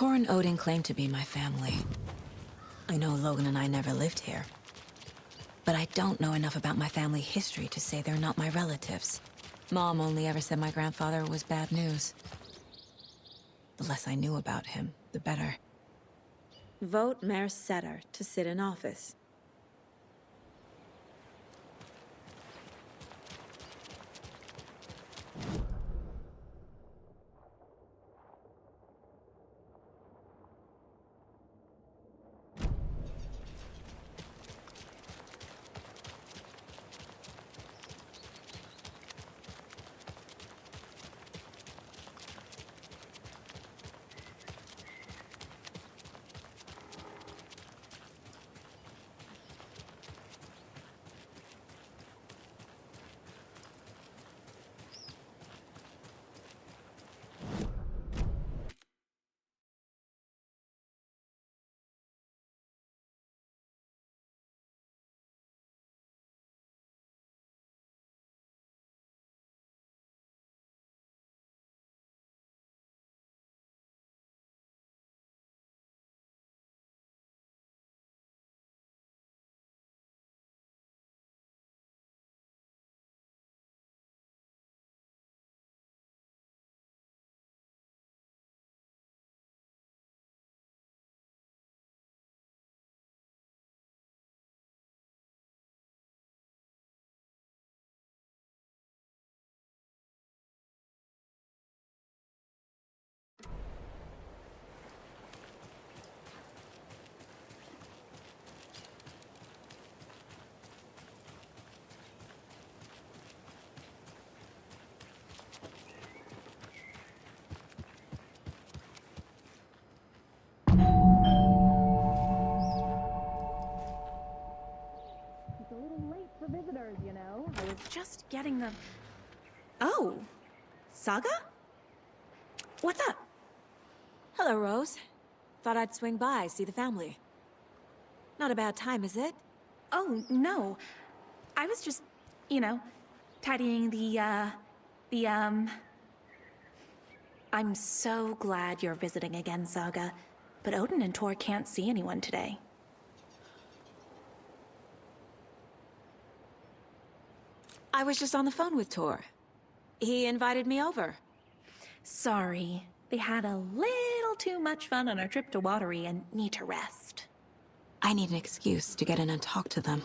Tor and Odin claim to be my family. I know Logan and I never lived here. But I don't know enough about my family history to say they're not my relatives. Mom only ever said my grandfather was bad news. The less I knew about him, the better. Vote Mayor Setter to sit in office. Visitors, you know. I was just getting the... Oh, Saga? What's up? Hello, Rose. Thought I'd swing by, see the family. Not a bad time, is it? Oh, no. I was just, you know, tidying I'm so glad you're visiting again, Saga. But Odin and Tor can't see anyone today. I was just on the phone with Tor. He invited me over. Sorry. They had a little too much fun on our trip to Watery and need to rest. I need an excuse to get in and talk to them.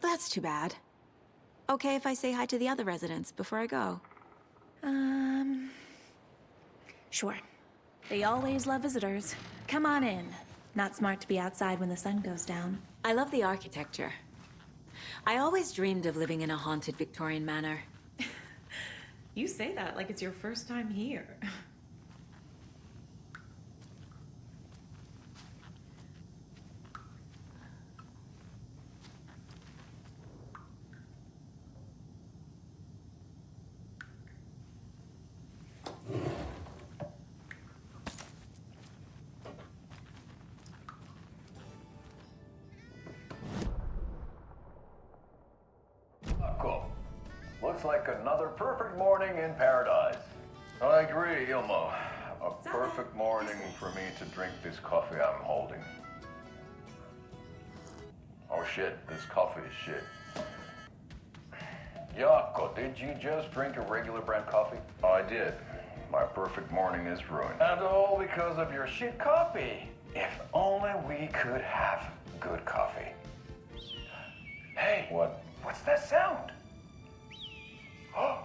That's too bad. Okay if I say hi to the other residents before I go? Sure. They always love visitors. Come on in. Not smart to be outside when the sun goes down. I love the architecture. I always dreamed of living in a haunted Victorian manor. You say that like it's your first time here. Cool. Looks like another perfect morning in paradise. I agree, Ilmo. A perfect morning for me to drink this coffee I'm holding. Oh shit, this coffee is shit. Jaakko, did you just drink a regular brand coffee? I did. My perfect morning is ruined. And all because of your shit coffee. If only we could have good coffee. Hey, what's that sound? Oh.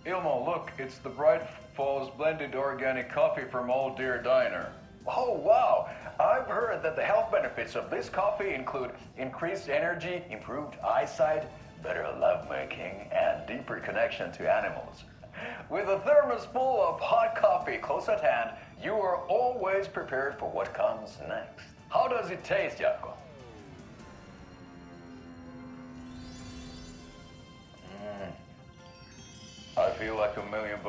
Ilmo, look, it's the Bright Falls blended organic coffee from Old Deer Diner. Oh, wow. I've heard that the health benefits of this coffee include increased energy, improved eyesight, better lovemaking, and deeper connection to animals. With a thermos full of hot coffee close at hand, you are always prepared for what comes next. How does it taste, Jaakko? I feel like $1 million.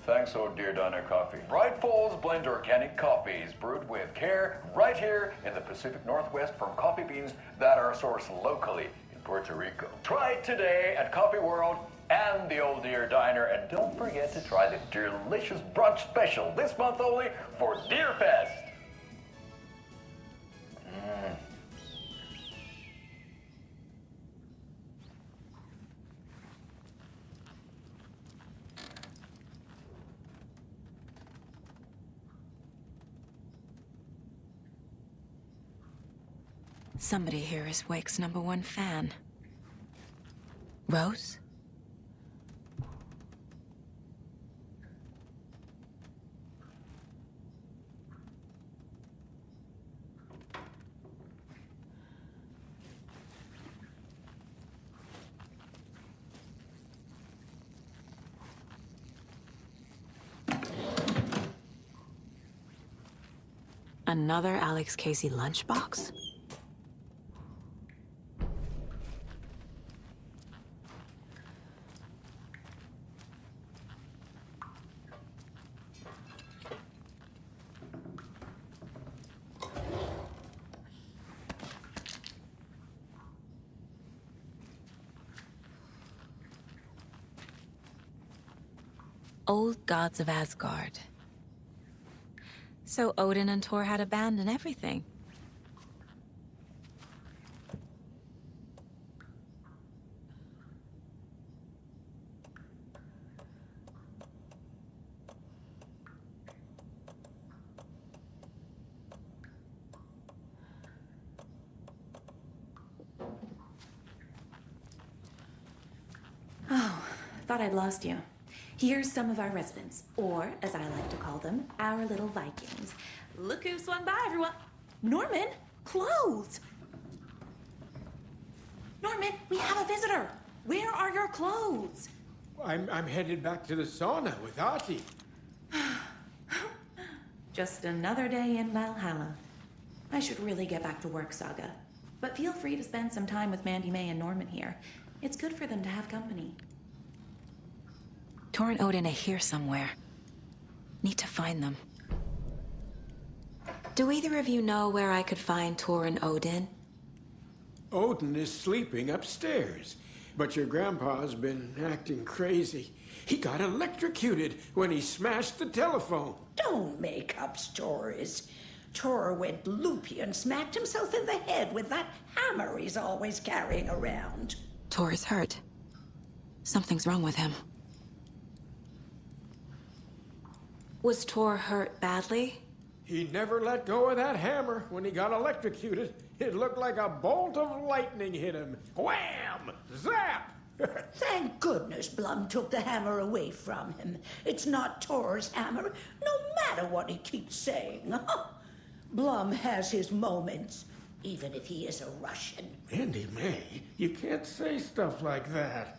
Thanks, Old Deer Diner Coffee. Bright Falls Blend Organic Coffee is brewed with care right here in the Pacific Northwest from coffee beans that are sourced locally in Puerto Rico. Try it today at Coffee World and the Old Deer Diner. And don't forget to try the delicious brunch special this month only for Deer Fest. Somebody here is Wake's #1 fan. Rose? Another Alex Casey lunchbox? Old Gods of Asgard. So Odin and Thor had a band and everything. Oh, thought I'd lost you. Here's some of our residents, or as I like to call them, our little Vikings. Look who swung by, everyone. Norman, clothes. Norman, we have a visitor. Where are your clothes? I'm headed back to the sauna with Artie. Just another day in Valhalla. I should really get back to work, Saga. But feel free to spend some time with Mandy May and Norman here. It's good for them to have company. Thor and Odin are here somewhere. Need to find them. Do either of you know where I could find Thor and Odin? Odin is sleeping upstairs, but your grandpa's been acting crazy. He got electrocuted when he smashed the telephone. Don't make up stories. Tor went loopy and smacked himself in the head with that hammer he's always carrying around. Thor is hurt. Something's wrong with him. Was Thor hurt badly? He never let go of that hammer when he got electrocuted. It looked like a bolt of lightning hit him. Wham! Zap! Thank goodness Blum took the hammer away from him. It's not Tor's hammer, no matter what he keeps saying. Blum has his moments, even if he is a Russian. Mandy May, you can't say stuff like that.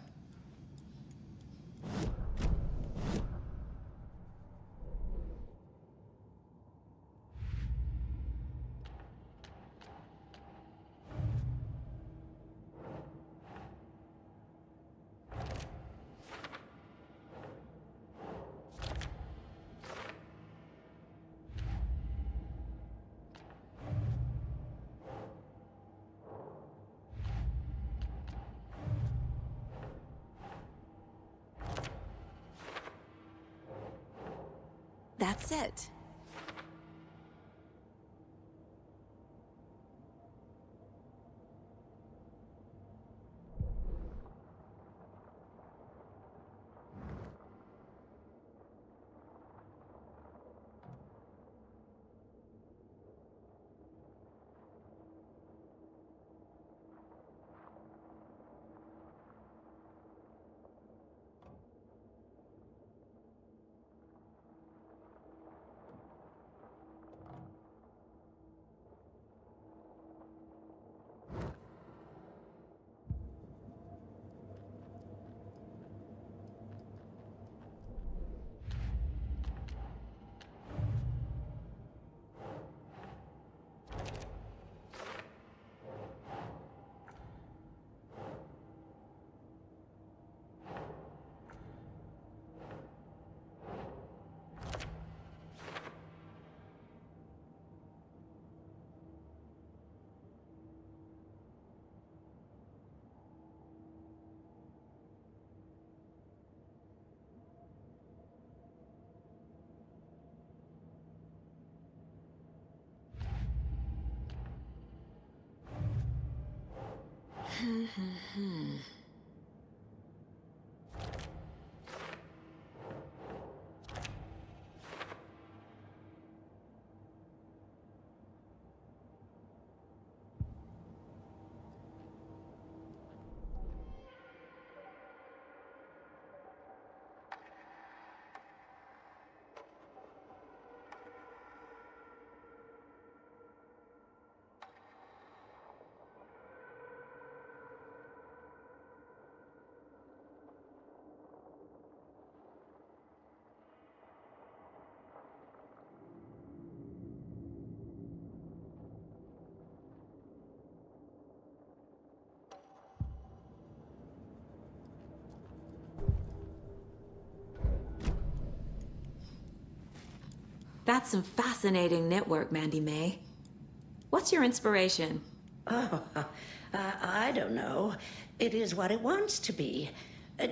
That's it. That's some fascinating knitwork, Mandy May. What's your inspiration? Oh, I don't know. It is what it wants to be.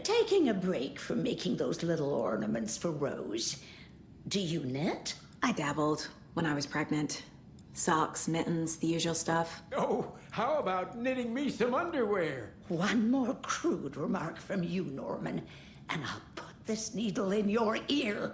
Taking a break from making those little ornaments for Rose. Do you knit? I dabbled when I was pregnant. Socks, mittens, the usual stuff. Oh, how about knitting me some underwear? One more crude remark from you, Norman, and I'll put this needle in your ear.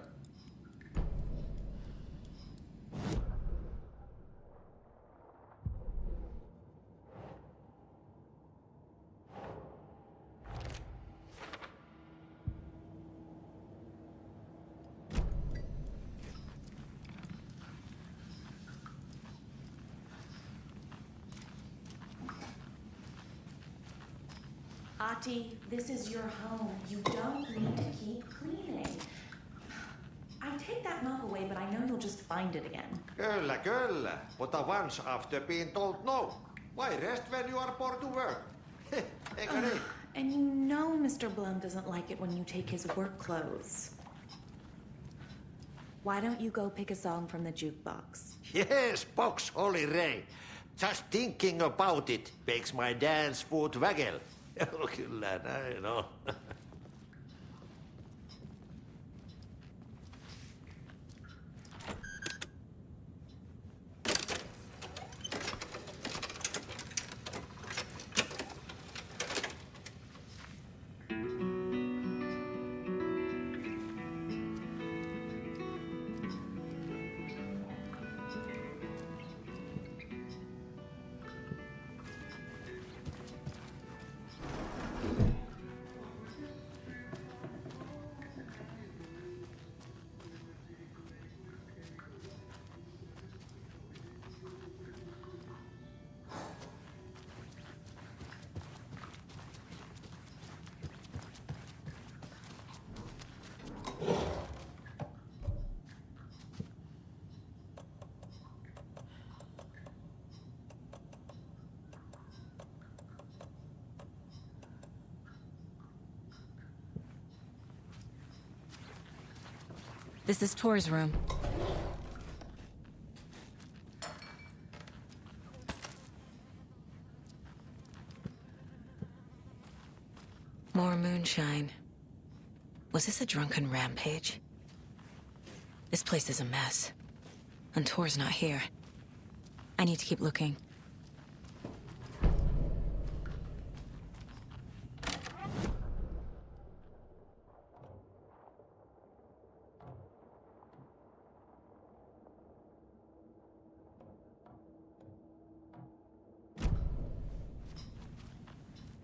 Ati, this is your home. You don't need to keep cleaning. I take that mop away, but I know you'll just find it again. Kyllä, kyllä. Mutta once after being told no. Why rest when you are born to work? Eikö niin? And you know Mr. Blum doesn't like it when you take his work clothes. Why don't you go pick a song from the jukebox? Yes, box Olli Ray. Just thinking about it makes my dance foot waggle. Kyllä näin on. This is Tor's room. More moonshine. Was this a drunken rampage? This place is a mess. And Tor's not here. I need to keep looking.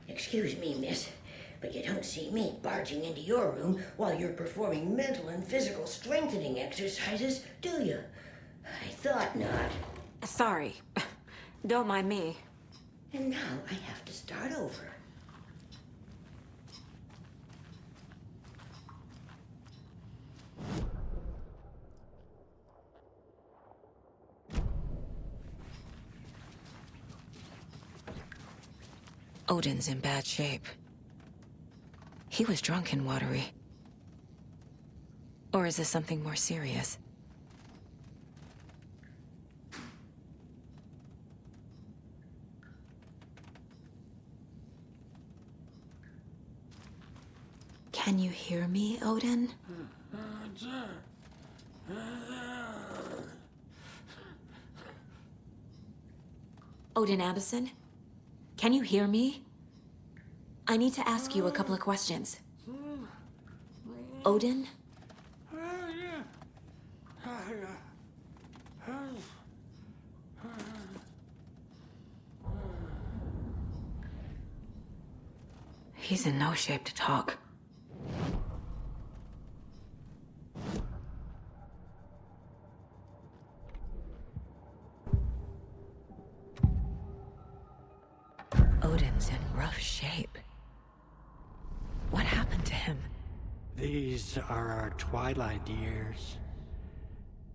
Excuse me, miss, but you don't see me barging into your room while you're performing mental and physical strengthening exercises, do you? I thought not. Sorry. Don't mind me. And now I have to start over. Odin's in bad shape. He was drunk and watery. Or is this something more serious? Can you hear me, Odin? Odin Anderson? Can you hear me? I need to ask you a couple of questions. Odin? He's in no shape to talk. Odin's in rough shape. What happened to him? These are our twilight years.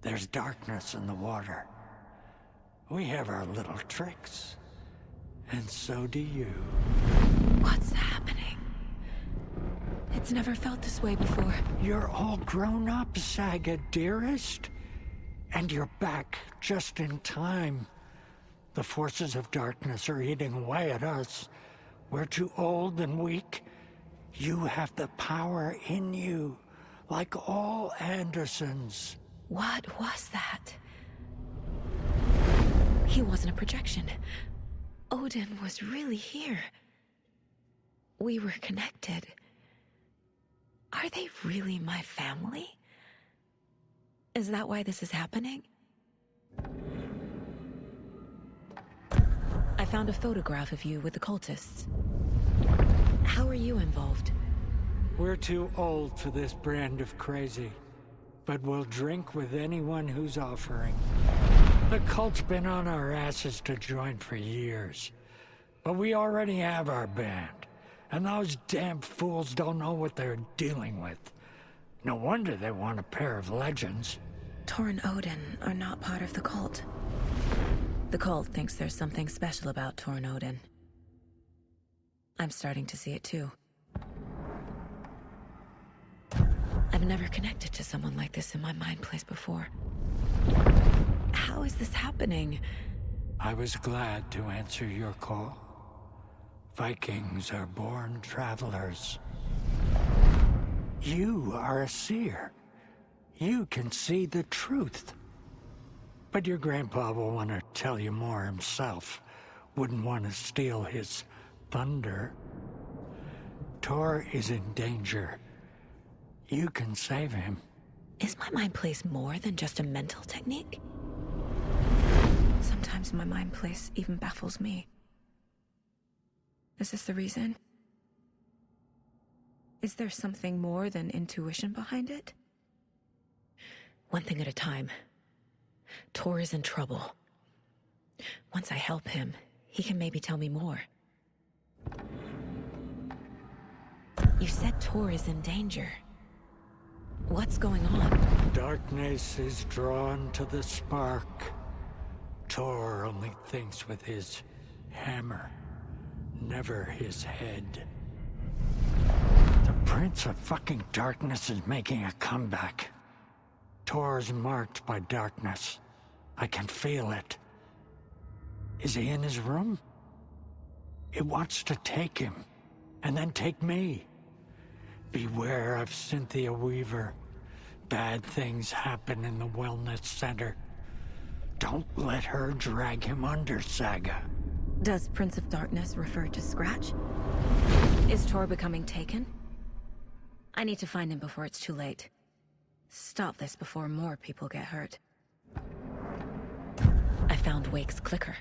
There's darkness in the water. We have our little tricks. And so do you. What's happening? It's never felt this way before. You're all grown up, Saga, dearest. And you're back just in time. The forces of darkness are eating away at us. We're too old and weak. You have the power in you, like all Andersons. What was that? He wasn't a projection. Odin was really here. We were connected. Are they really my family? Is that why this is happening? I found a photograph of you with the cultists. How are you involved? We're too old for this brand of crazy, but we'll drink with anyone who's offering. The cult's been on our asses to join for years, but we already have our band, and those damn fools don't know what they're dealing with. No wonder they want a pair of legends. Tor and Odin are not part of the cult. The cult thinks there's something special about Tor and Odin. I'm starting to see it too. I've never connected to someone like this in my mind place before. How is this happening? I was glad to answer your call. Vikings are born travelers. You are a seer. You can see the truth. But your grandpa will want to tell you more himself. Wouldn't want to steal his thunder. Tor is in danger. You can save him. Is my mind place more than just a mental technique? Sometimes my mind place even baffles me. Is this the reason? Is there something more than intuition behind it? One thing at a time. Tor is in trouble. Once I help him, he can maybe tell me more. You said Tor is in danger. What's going on? Darkness is drawn to the spark. Tor only thinks with his hammer, never his head. The Prince of fucking Darkness is making a comeback. Tor's marked by darkness. I can feel it. Is he in his room? It wants to take him, and then take me. Beware of Cynthia Weaver. Bad things happen in the wellness center. Don't let her drag him under, Saga. Does Prince of Darkness refer to Scratch? Is Tor becoming taken? I need to find him before it's too late. Stop this before more people get hurt. I found Wake's clicker.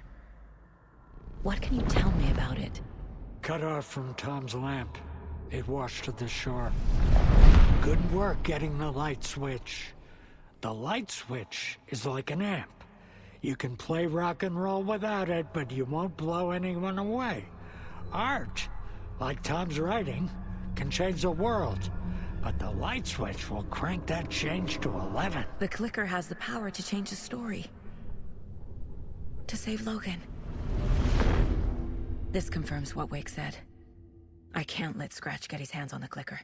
What can you tell me about it? Cut off from Tom's lamp. It washed to the shore. Good work getting the light switch. The light switch is like an amp. You can play rock and roll without it, but you won't blow anyone away. Art, like Tom's writing, can change the world. But the light switch will crank that change to 11. The clicker has the power to change the story. To save Logan. This confirms what Wake said. I can't let Scratch get his hands on the clicker.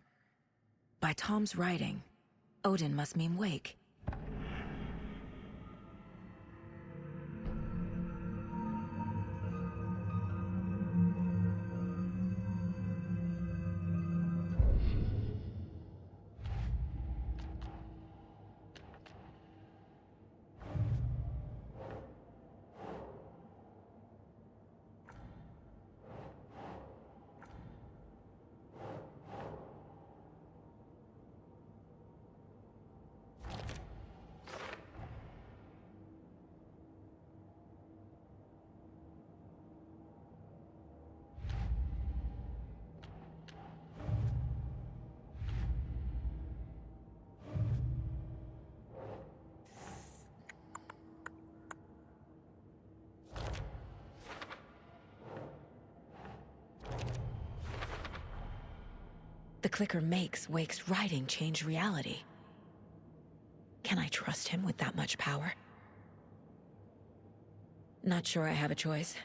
By Tom's writing, Odin must mean Wake. The clicker makes Wake's writing change reality. Can I trust him with that much power? Not sure I have a choice.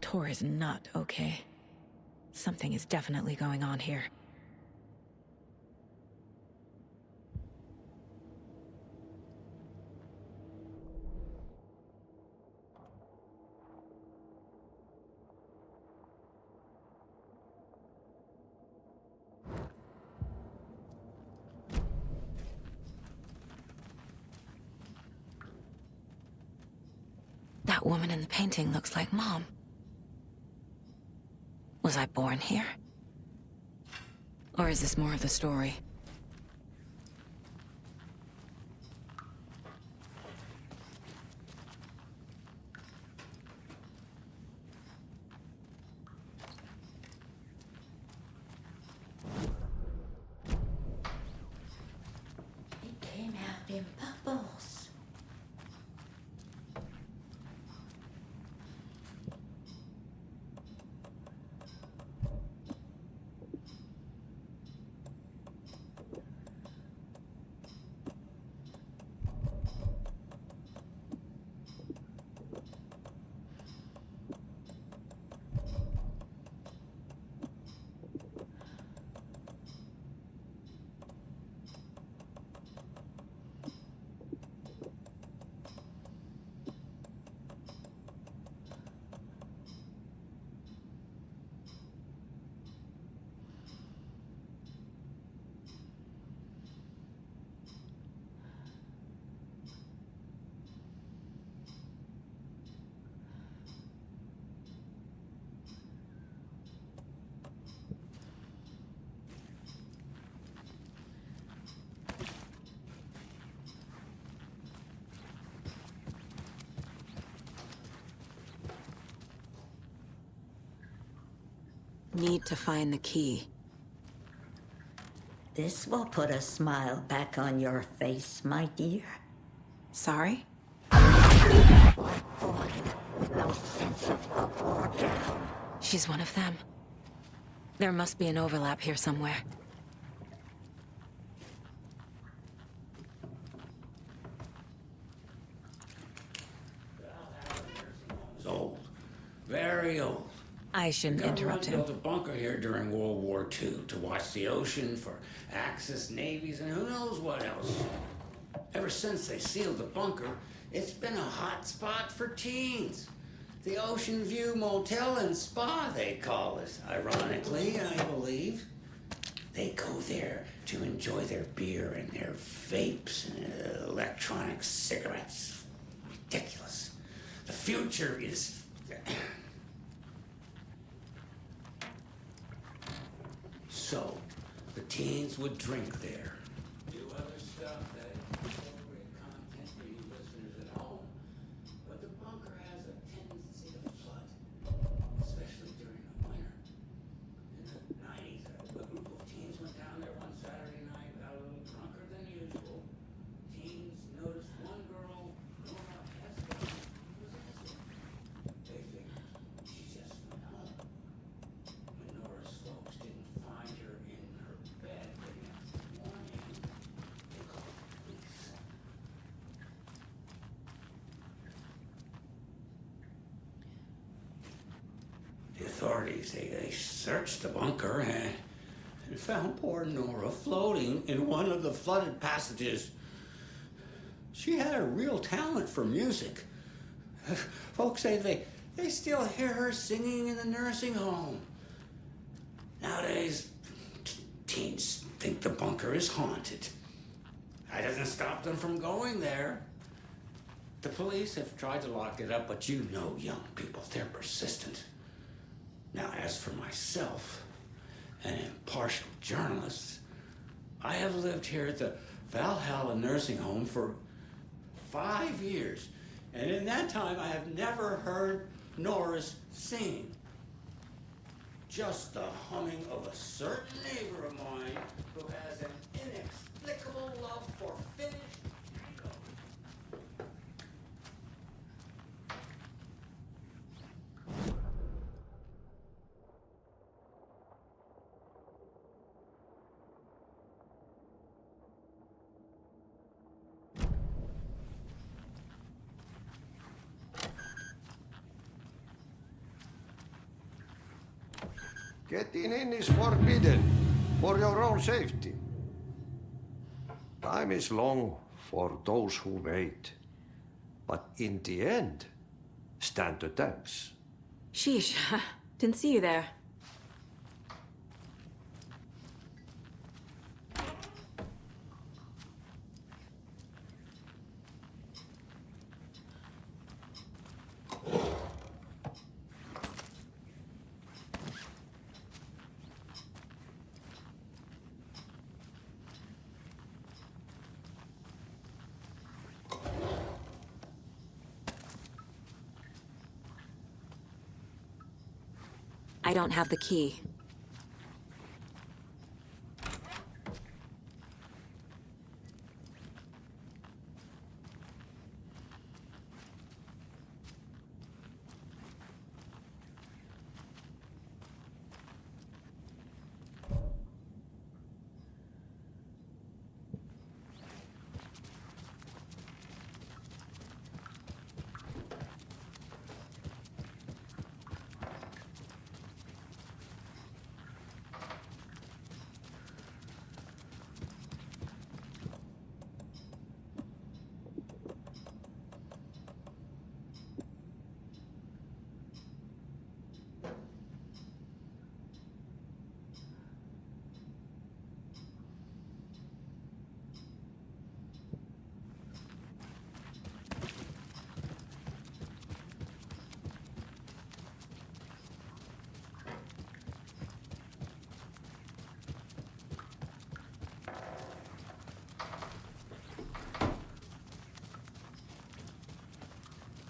Tor is not okay. Something is definitely going on here. That woman in the painting looks like Mom. Was I born here? Or is this more of the story? It came out in bubbles. Need to find the key. This will put a smile back on your face, my dear. Sorry? No sense of up or down. She's one of them. There must be an overlap here somewhere. It's old. Very old. I shouldn't interrupt him. Built a bunker here during World War II to watch the ocean for Axis navies and who knows what else. Ever since they sealed the bunker, it's been a hot spot for teens. The Ocean View Motel and Spa, they call it. Ironically, I believe. They go there to enjoy their beer and their vapes and electronic cigarettes. Ridiculous. The future is... So, the teens would drink there. Do other stuff that incorporate content for you listeners at home. But the bunker has a tendency to flood, especially during the winter. In the 90s, a group of teens went down there one Saturday night, got a little drunker than usual. Teens noticed one girl going up escalator was missing. They figured she just went home. When Nora's folks didn't find her in her bed the next morning, they called the police. The authorities, they searched the bunker and found poor Nora floating in one of the flooded passages. She had a real talent for music. Folks say they still hear her singing in the nursing home. Nowadays, teens think the bunker is haunted. That doesn't stop them from going there. The police have tried to lock it up, but you know young people, they're persistent. Now, as for myself, an impartial journalist, I have lived here at the Valhalla nursing home for 5 years. And in that time, I have never heard Nora's singing. Just the humming of a certain neighbor of mine who has an inexplicable love for finished Lego. Getting in is forbidden, for your own safety. Time is long for those who wait. But in the end, stand the thanks. Sheesh, didn't see you there. I don't have the key.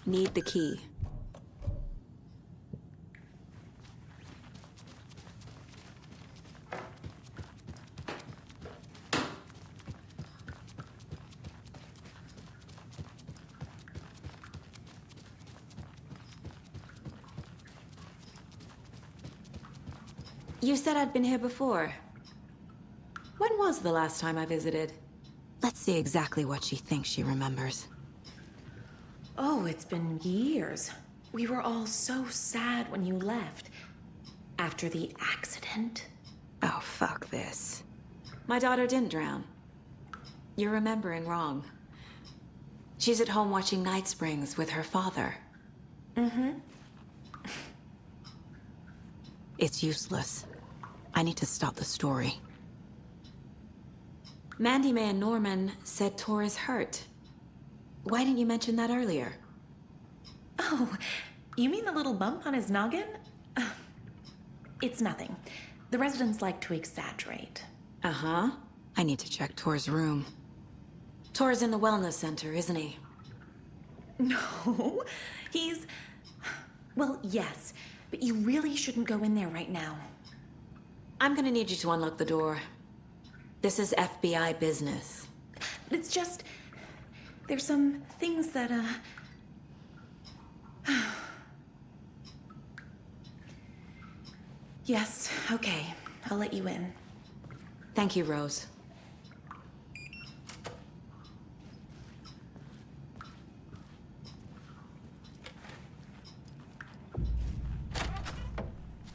Need the key. You said I'd been here before. When was the last time I visited? Let's see exactly what she thinks she remembers. Oh, it's been years. We were all so sad when you left. After the accident. Oh, fuck this. My daughter didn't drown. You're remembering wrong. She's at home watching Night Springs with her father. Mm-hmm. It's useless. I need to stop the story. Mandy May and Norman said Tor is hurt. Why didn't you mention that earlier? Oh, you mean the little bump on his noggin? It's nothing. The residents like to exaggerate. Uh-huh. I need to check Tor's room. Tor's in the wellness center, isn't he? No, he's... Well, yes, but you really shouldn't go in there right now. I'm gonna need you to unlock the door. This is FBI business. It's just... There's some things that, Yes, okay. I'll let you in. Thank you, Rose.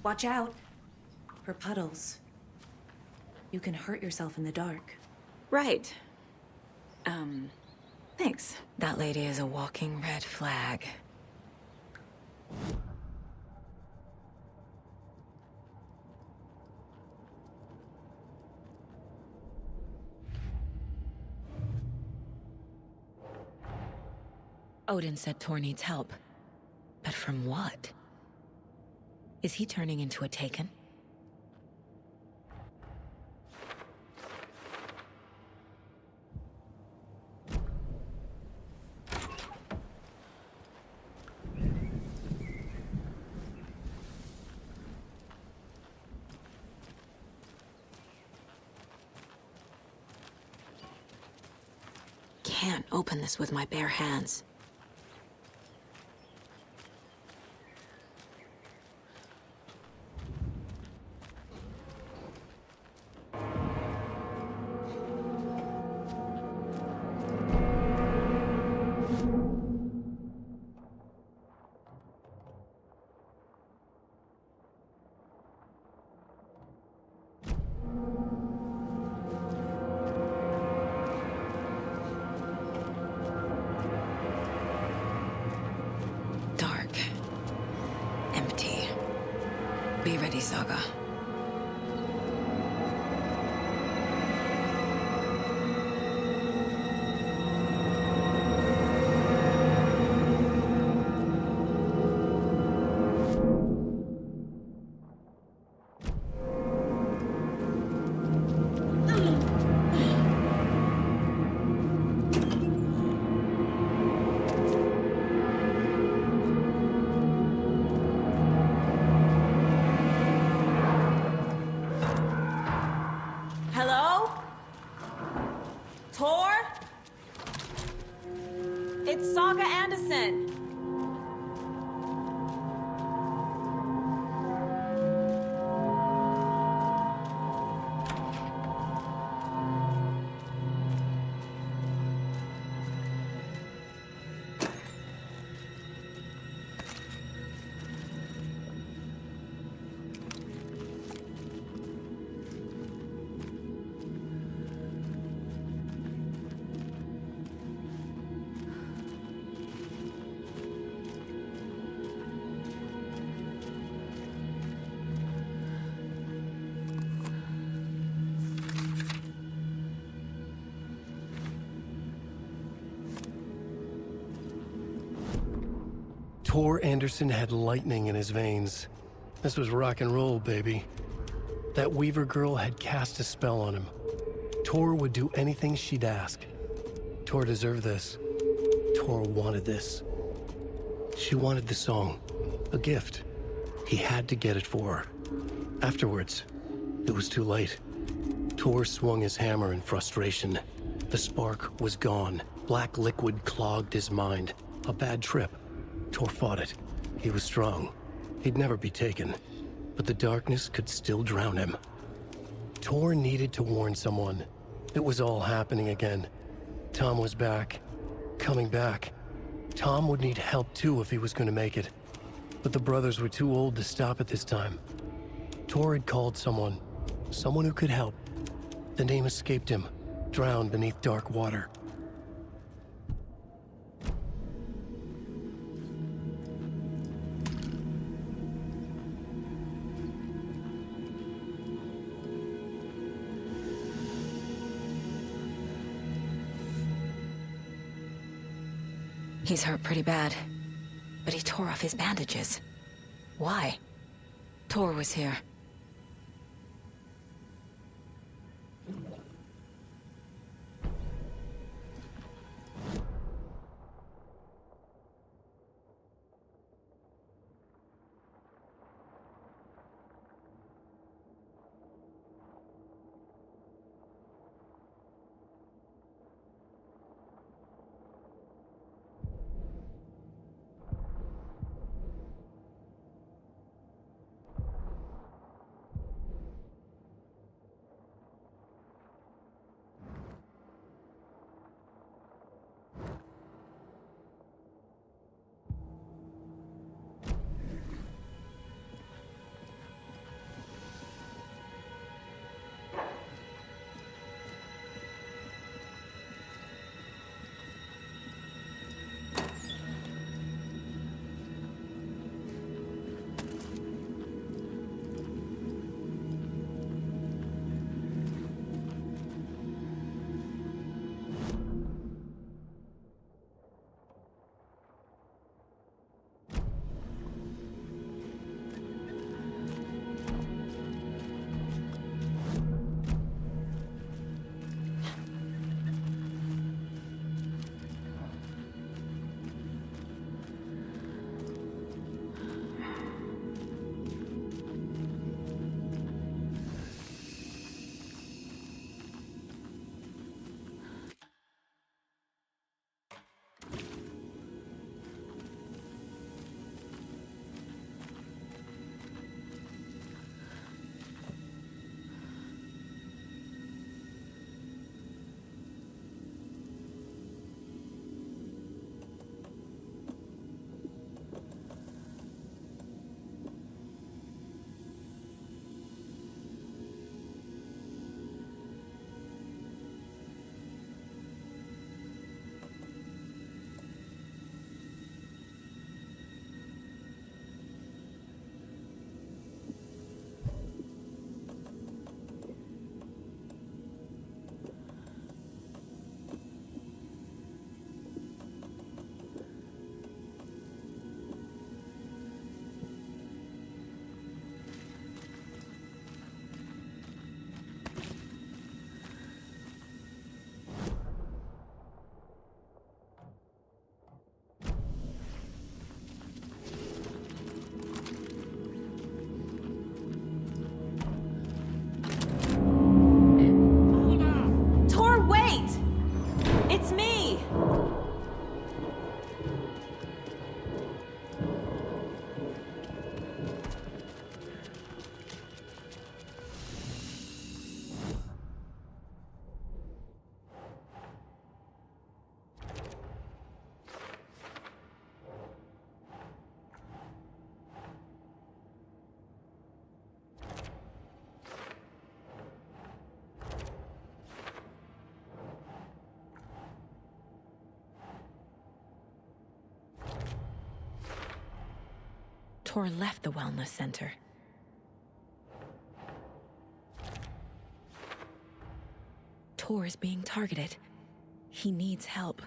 Watch out for puddles. You can hurt yourself in the dark. Right. Thanks. That lady is a walking red flag. Odin said Tor needs help. But from what? Is he turning into a Taken? Can't open this with my bare hands. Be ready, Saga. Tor Anderson had lightning in his veins. This was rock and roll, baby. That Weaver girl had cast a spell on him. Tor would do anything she'd ask. Tor deserved this. Tor wanted this. She wanted the song, a gift. He had to get it for her. Afterwards, it was too late. Tor swung his hammer in frustration. The spark was gone. Black liquid clogged his mind. A bad trip. Tor fought it. He was strong. He'd never be taken. But the darkness could still drown him. Tor needed to warn someone. It was all happening again. Tom was back. Coming back. Tom would need help too if he was going to make it. But the brothers were too old to stop at this time. Tor had called someone. Someone who could help. The name escaped him. Drowned beneath dark water. He's hurt pretty bad, but he tore off his bandages. Why? Tor was here. Tor left the wellness center. Tor is being targeted. He needs help.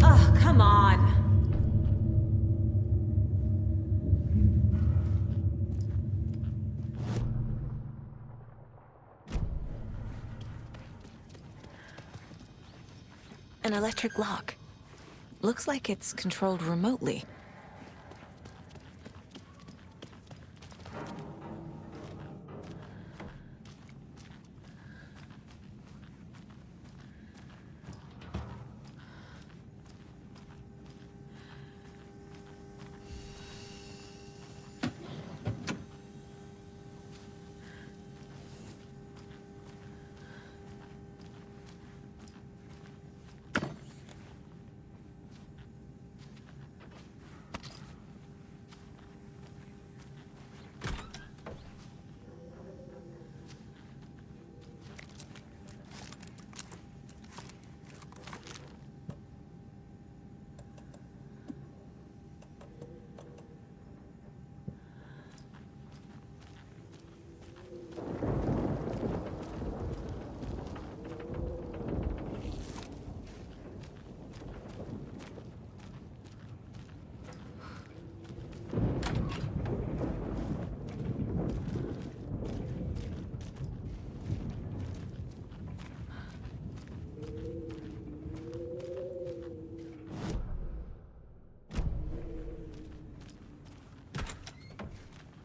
Oh, come on! An electric lock. Looks like it's controlled remotely.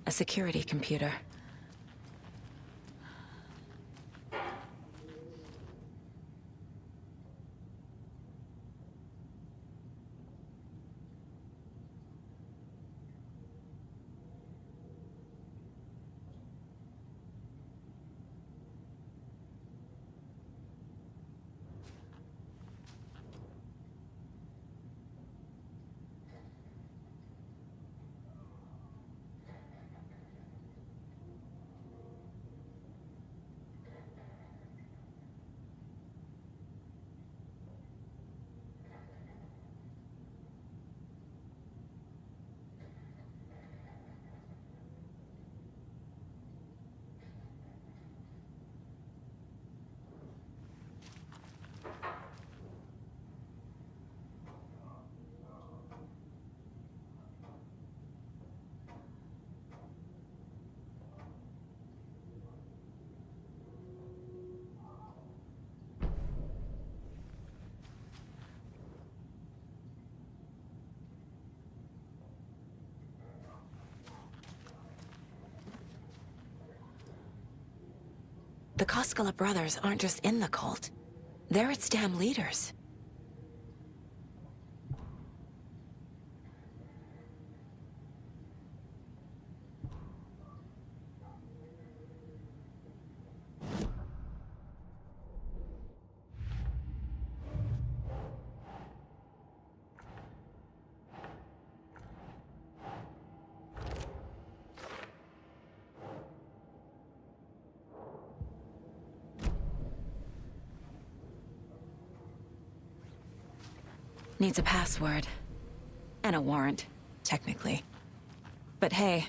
A security computer. The Koskela brothers aren't just in the cult. They're its damn leaders. Needs a password. And a warrant, technically. But hey,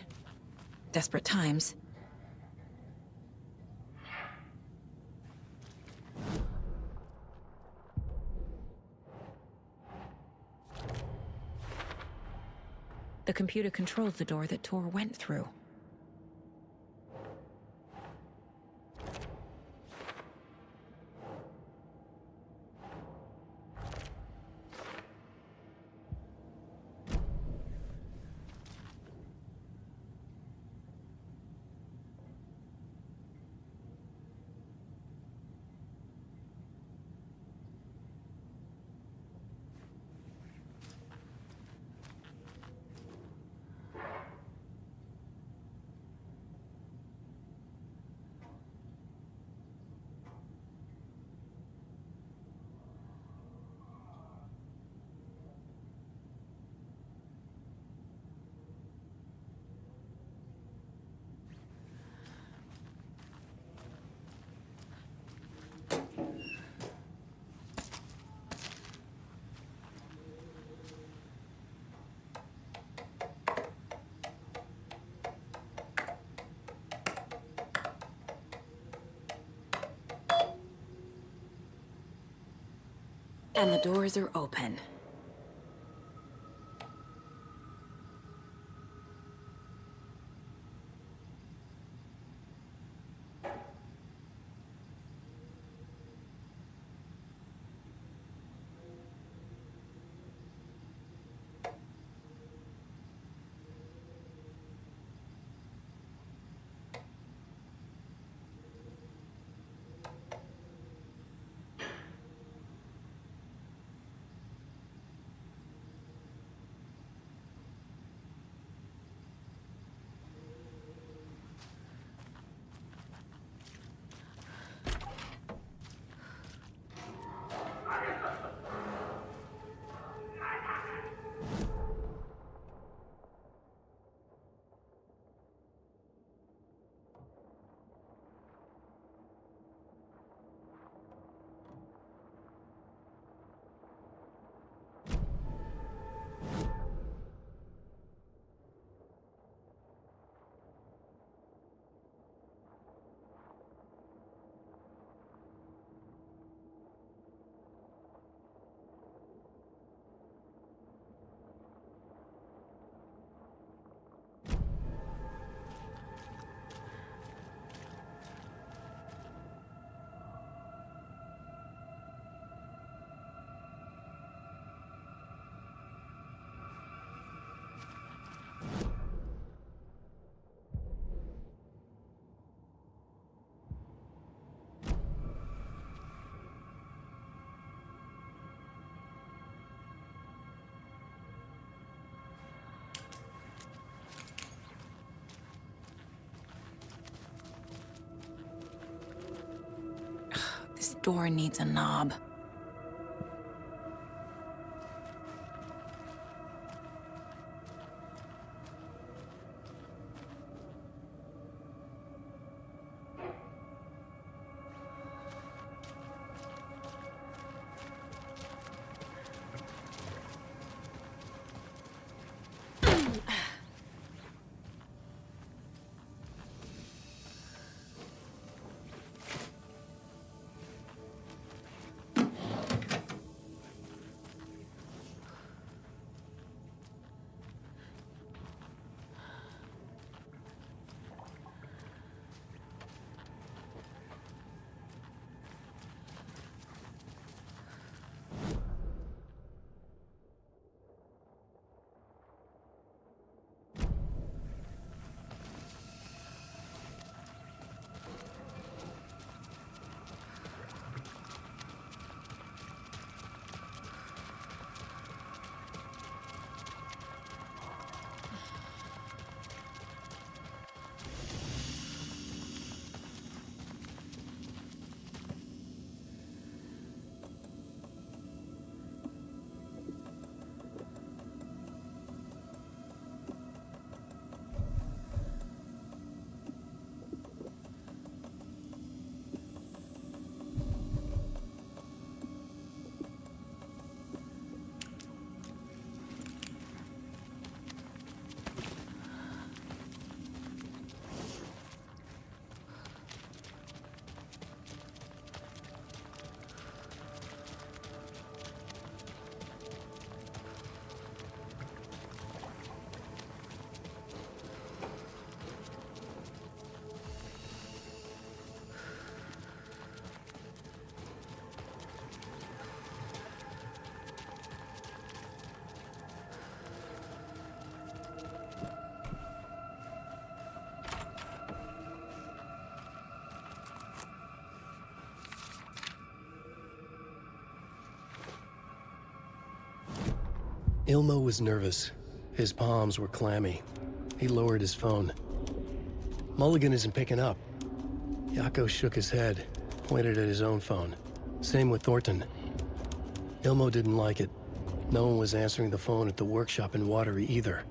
desperate times. The computer controls the door that Tor went through. And the doors are open. This door needs a knob. Ilmo was nervous. His palms were clammy. He lowered his phone. Mulligan isn't picking up. Yako shook his head, pointed at his own phone. Same with Thornton. Ilmo didn't like it. No one was answering the phone at the workshop in Watery either.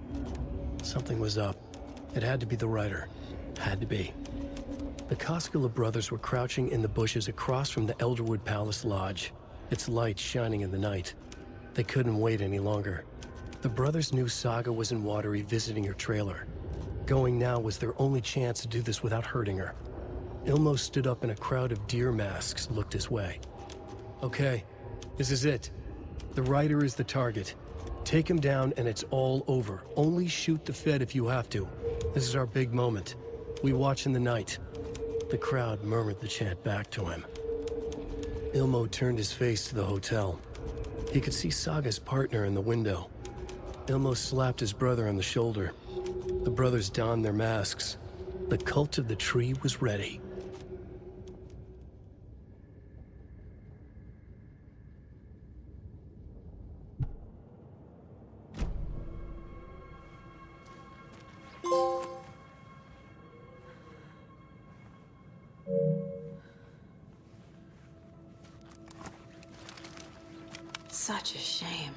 Something was up. It had to be the writer. Had to be. The Koskela brothers were crouching in the bushes across from the Elderwood Palace Lodge, its lights shining in the night. They couldn't wait any longer. The brothers knew Saga was in Watery visiting her trailer. Going now was their only chance to do this without hurting her. Ilmo stood up and a crowd of deer masks looked his way. Okay, this is it. The rider is the target. Take him down and it's all over. Only shoot the Fed if you have to. This is our big moment. We watch in the night. The crowd murmured the chant back to him. Ilmo turned his face to the hotel. He could see Saga's partner in the window. Ilmo slapped his brother on the shoulder. The brothers donned their masks. The cult of the tree was ready. Such a shame.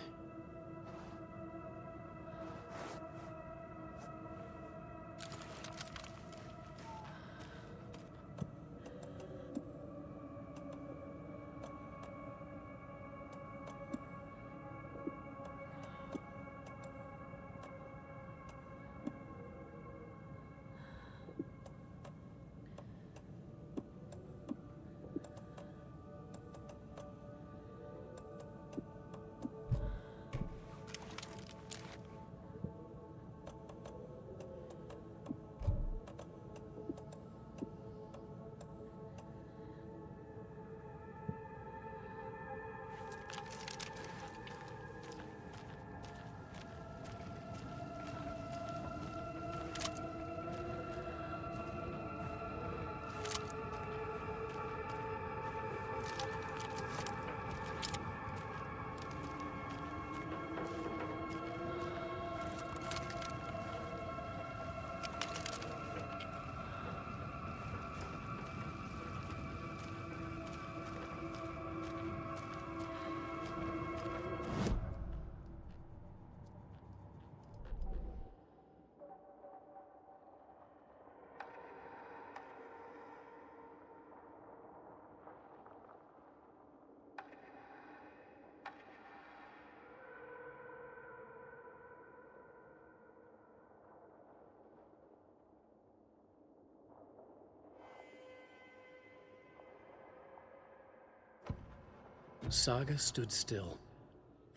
Saga stood still,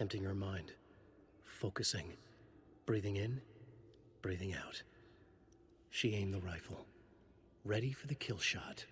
emptying her mind, focusing, breathing in, breathing out. She aimed the rifle, ready for the kill shot.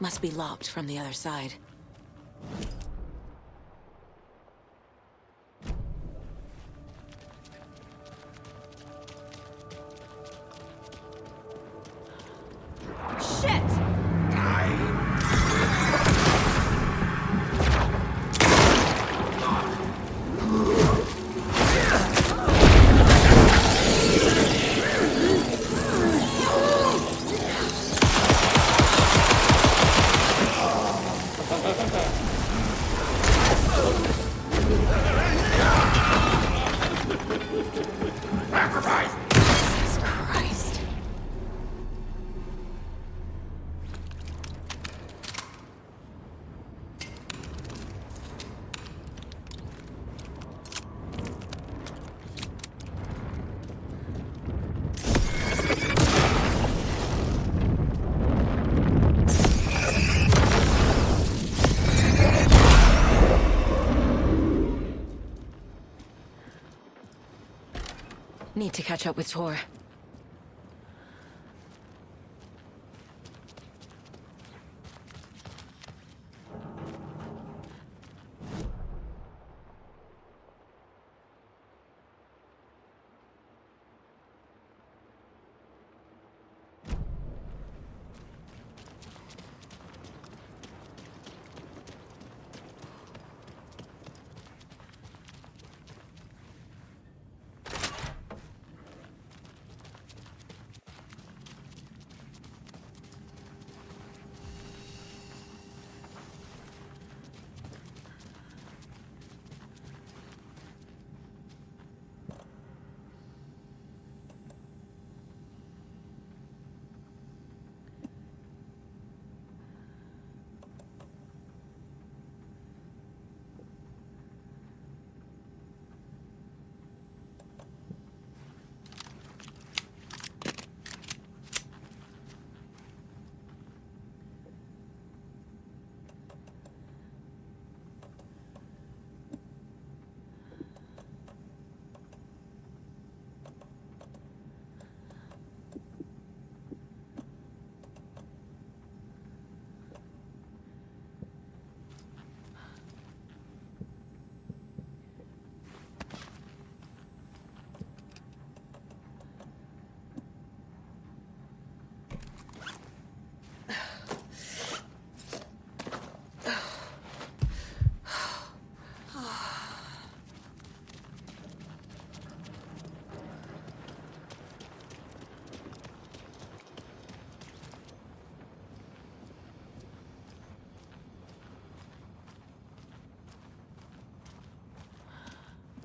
Must be locked from the other side. Shit! Jesus Christ. Need to catch up with Tor.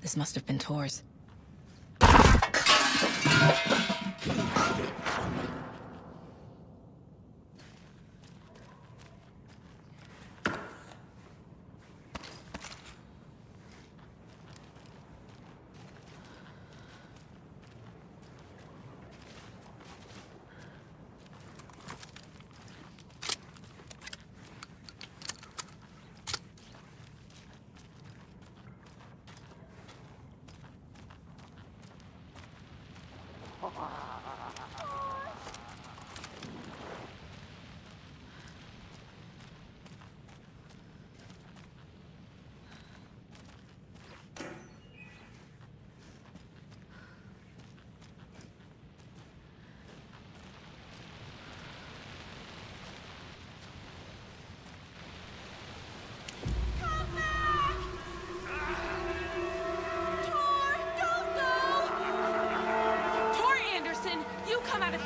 This must have been Tor's.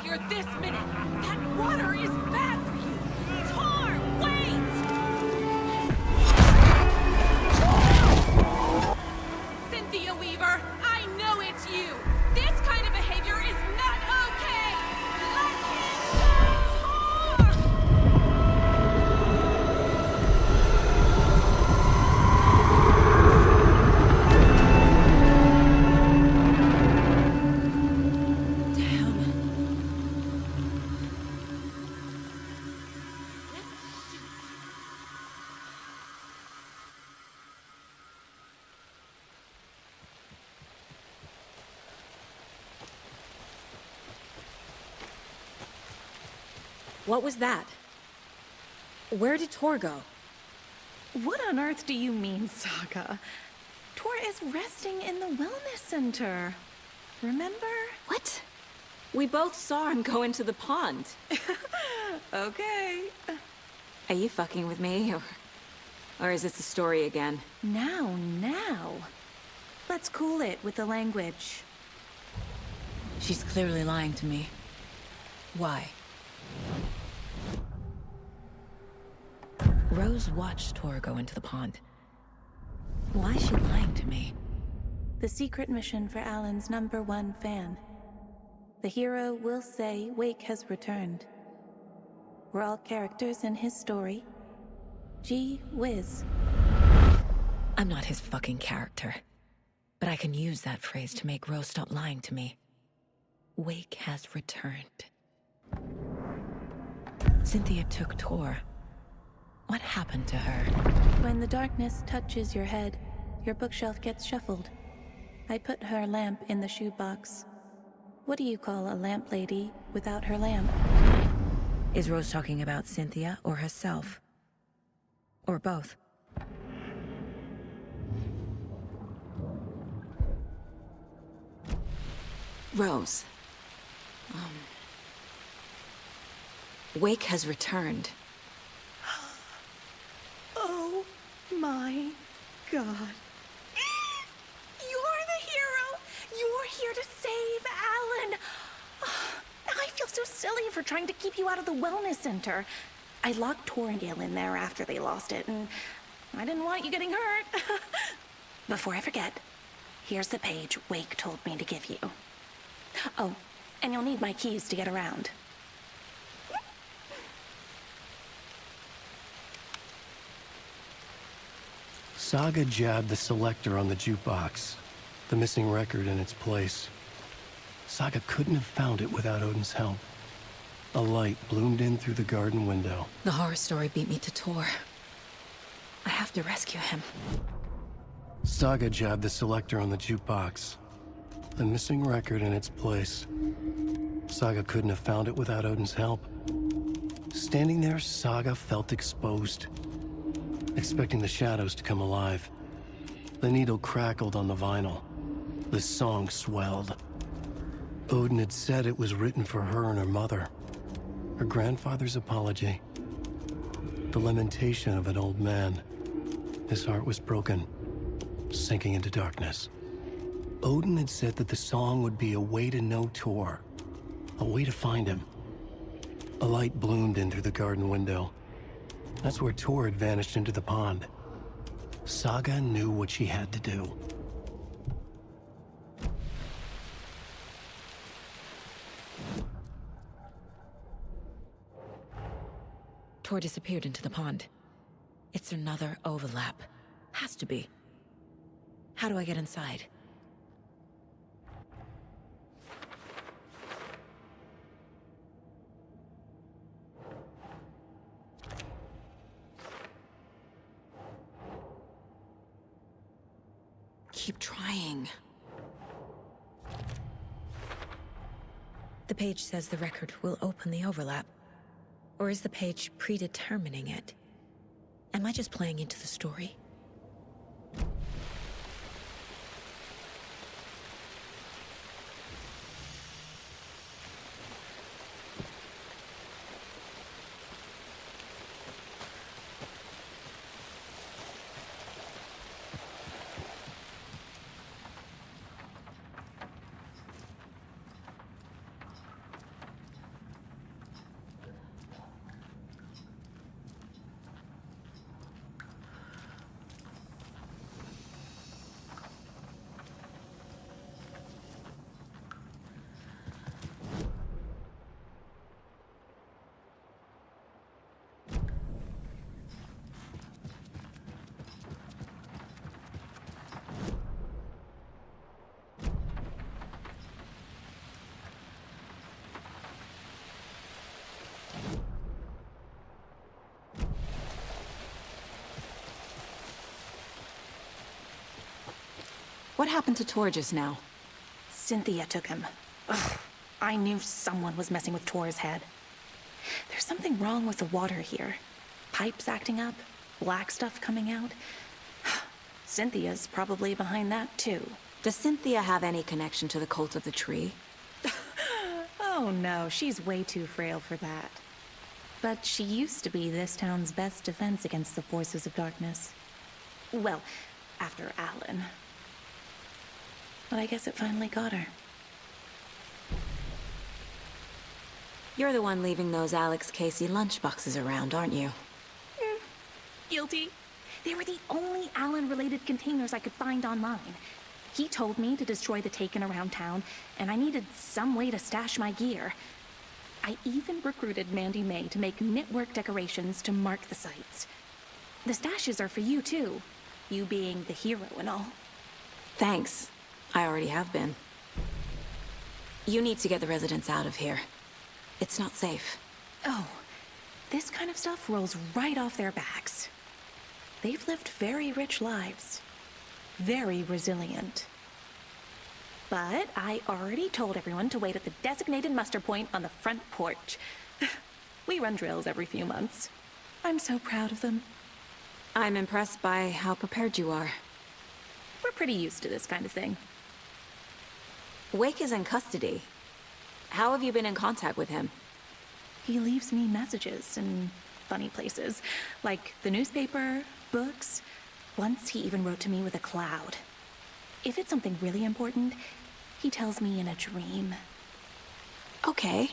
Here this minute! That water is bad for you! Tor, wait! Cynthia Weaver, I know it's you! This kind of behavior is not okay! Let him go, What was that? Where did Tor go? What on earth do you mean, Saga? Tor is resting in the wellness center. Remember? What? We both saw him go into the pond. Okay. Are you fucking with me, or is this the story again? Now. Let's cool it with the language. She's clearly lying to me. Why? Rose watched Tor go into the pond. Why is she lying to me? The secret mission for Alan's #1 fan. The hero will say Wake has returned. We're all characters in his story. Gee whiz. I'm not his fucking character. But I can use that phrase to make Rose stop lying to me. Wake has returned. Cynthia took Tor. What happened to her? When the darkness touches your head, your bookshelf gets shuffled. I put her lamp in the shoebox. What do you call a lamp lady without her lamp? Is Rose talking about Cynthia or herself? Or both? Rose. Wake has returned. Oh my God. You're the hero! You're here to save Alan! I feel so silly for trying to keep you out of the wellness center. I locked Torringale in there after they lost it, and I didn't want you getting hurt. Before I forget, here's the page Wake told me to give you. Oh, and you'll need my keys to get around. Saga jabbed the selector on the jukebox, the missing record in its place. Saga couldn't have found it without Odin's help. A light bloomed in through the garden window. The horror story beat me to Tor. I have to rescue him. Saga jabbed the selector on the jukebox, the missing record in its place. Saga couldn't have found it without Odin's help. Standing there, Saga felt exposed, expecting the shadows to come alive. The needle crackled on the vinyl. The song swelled. Odin had said it was written for her and her mother. Her grandfather's apology. The lamentation of an old man. His heart was broken, sinking into darkness. Odin had said that the song would be a way to know Tor, a way to find him. A light bloomed in through the garden window. That's where Tor had vanished into the pond. Saga knew what she had to do. Tor disappeared into the pond. It's another overlap. Has to be. How do I get inside? Keep trying. The page says the record will open the overlap. Or is the page predetermining it? Am I just playing into the story? What happened to Tor just now? Cynthia took him. Ugh, I knew someone was messing with Tor's head. There's something wrong with the water here. pipes acting up, black stuff coming out. Cynthia's probably behind that, too. Does Cynthia have any connection to the cult of the tree? Oh no, she's way too frail for that. But she used to be this town's best defense against the forces of darkness. Well, after Alan. But I guess it finally got her. You're the one leaving those Alex Casey lunchboxes around, aren't you? Guilty. They were the only Alan-related containers I could find online. He told me to destroy the Taken around town, and I needed some way to stash my gear. I even recruited Mandy May to make knitwork decorations to mark the sites. The stashes are for you, too. You being the hero and all. Thanks. I already have been. You need to get the residents out of here. It's not safe. Oh, this kind of stuff rolls right off their backs. They've lived very rich lives. Very resilient. But I already told everyone to wait at the designated muster point on the front porch. We run drills every few months. I'm so proud of them. I'm impressed by how prepared you are. We're pretty used to this kind of thing. Wake is in custody. How have you been in contact with him? He leaves me messages in funny places, like the newspaper, books. Once he even wrote to me with a cloud. If it's something really important, he tells me in a dream. Okay.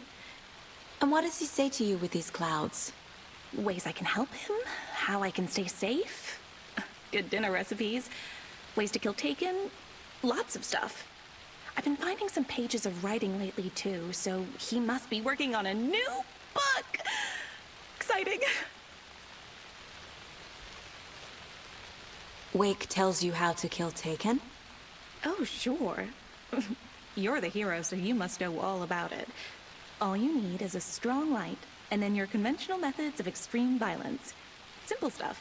And what does he say to you with these clouds? Ways I can help him, how I can stay safe, good dinner recipes, ways to kill Taken, lots of stuff. I've been finding some pages of writing lately too, so he must be working on a new book. Exciting. Wake tells you how to kill Taken? Oh, sure. You're the hero, so you must know all about it. All you need is a strong light, and then your conventional methods of extreme violence. Simple stuff.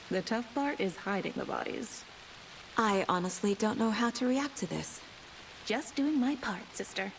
The tough part is hiding the bodies. I honestly don't know how to react to this. Just doing my part, sister.